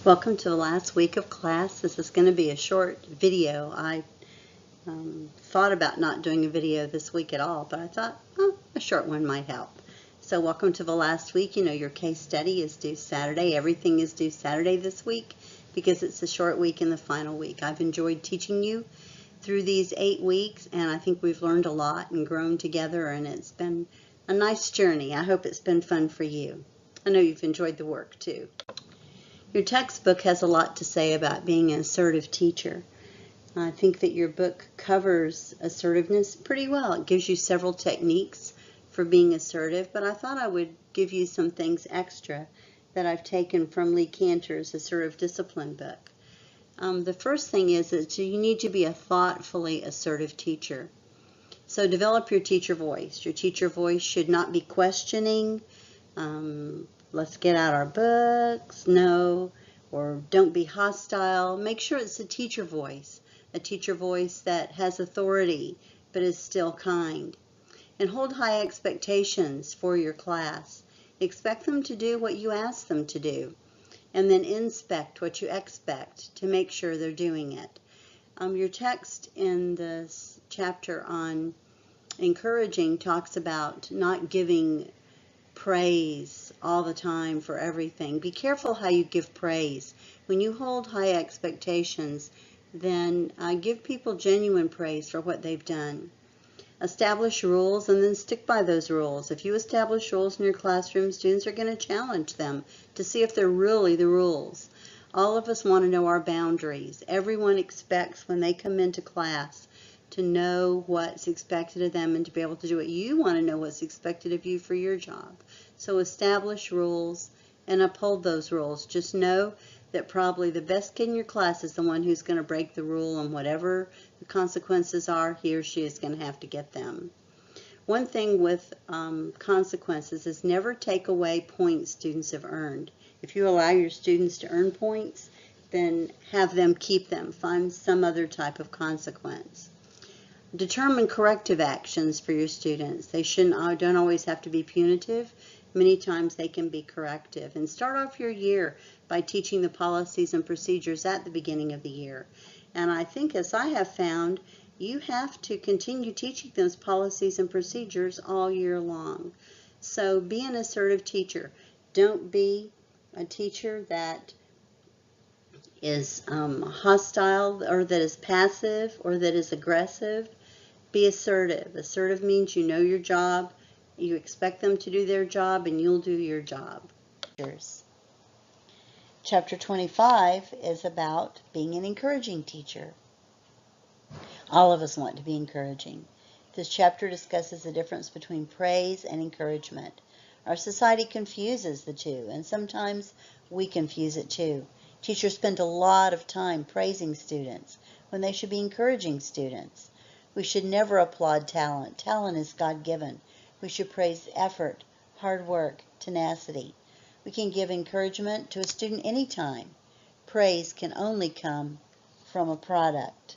Welcome to the last week of class. This is going to be a short video. I thought about not doing a video this week at all, but I thought, a short one might help. So welcome to the last week. You know, your case study is due Saturday. Everything is due Saturday this week because it's a short week and the final week. I've enjoyed teaching you through these 8 weeks, and I think we've learned a lot and grown together, and it's been a nice journey. I hope it's been fun for you. I know you've enjoyed the work too. Your textbook has a lot to say about being an assertive teacher. I think that your book covers assertiveness pretty well. It gives you several techniques for being assertive, but I thought I would give you some things extra that I've taken from Lee Cantor's Assertive Discipline book. The first thing is that you need to be a thoughtfully assertive teacher. So develop your teacher voice. Your teacher voice should not be questioning, let's get out our books, no, or don't be hostile. Make sure it's a teacher voice that has authority but is still kind. And hold high expectations for your class. Expect them to do what you ask them to do, and then inspect what you expect to make sure they're doing it. Your text in this chapter on encouraging talks about not giving praise all the time for everything. Be careful how you give praise. When you hold high expectations, then give people genuine praise for what they've done. Establish rules and then stick by those rules. If you establish rules in your classroom, students are going to challenge them to see if they're really the rules. All of us want to know our boundaries. Everyone expects when they come into class to know what's expected of them and to be able to do it. You want to know what's expected of you for your job. So establish rules and uphold those rules. Just know that probably the best kid in your class is the one who's going to break the rule, and whatever the consequences are, he or she is going to have to get them. One thing with consequences is never take away points students have earned. If you allow your students to earn points, then have them keep them. Find some other type of consequence. Determine corrective actions for your students. They don't always have to be punitive. Many times they can be corrective. And start off your year by teaching the policies and procedures at the beginning of the year. And I think, as I have found, you have to continue teaching those policies and procedures all year long. So be an assertive teacher. Don't be a teacher that is hostile, or that is passive, or that is aggressive. Be assertive. Assertive means you know your job, you expect them to do their job, and you'll do your job. Chapter 25 is about being an encouraging teacher. All of us want to be encouraging. This chapter discusses the difference between praise and encouragement. Our society confuses the two, and sometimes we confuse it too. Teachers spend a lot of time praising students when they should be encouraging students. We should never applaud talent. Talent is God-given. We should praise effort, hard work, tenacity. We can give encouragement to a student anytime. Praise can only come from a product.